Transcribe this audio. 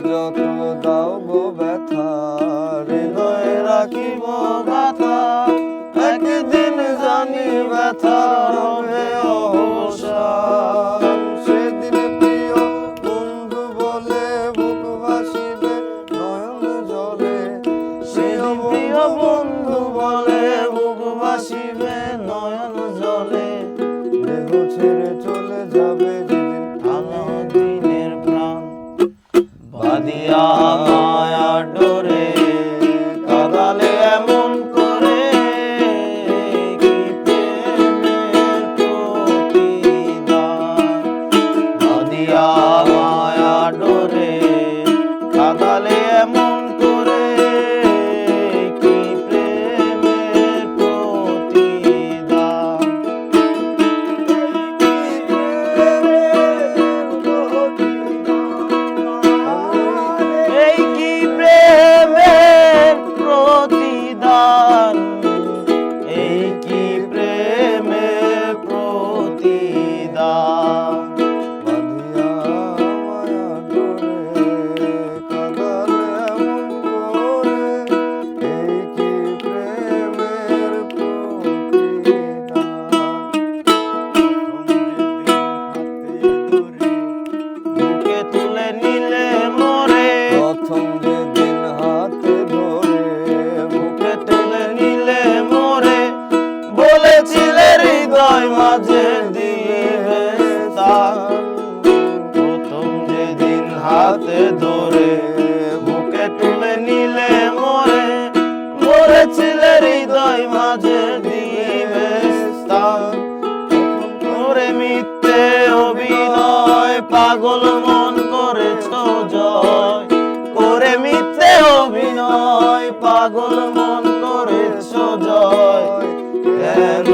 যত দাও গো ব্যথা, হৃদয়ে রাখিব গাথা, একদিন জানি ব্যথা হবে অবসান। সেদিন প্রিয় বন্ধু বলে বুক ভাসিবে নয়ন জলে, সেদিন প্রিয় বন্ধু বলে বুক ভাসিবে নয়ন জলে। দেহ ছেড়ে চলে যাবে যেদিন আলো দিনের প্রাণ, বাঁধিয়া মায়া ডোরে কাঁদালে এমন করে, কি প্রেমের প্রতিদান। বাঁধিয়া মায়া ডোরে কাঁদালে এমন করে, কি প্রেমের প্রতিদান। এই কি প্রেমের প্রতিদান, এই কি প্রেমের প্রতিদান। বাঁধিয়া মায়া ডোরে কাঁদালে এমন করে, এই কি প্রেমের প্রতিদান। বুকে তুলে নিলে মোরে, প্রথম যেদিন হাতে ধরে বুকে তুলে নিলে মোরে, বলেছিলে হৃদয় মাঝে দিবে স্থান। প্রথম যেদিন হাতে ধরে বুকে তুলে নিলে মোরে, বলেছিলে হৃদয় মাঝে দিবে স্থান। ওরে মিথ্যে অভিনয় পাগল মন করেছ জয়, করে মিথ্যে অভিনয় পাগল মন করেছ জয়। কেন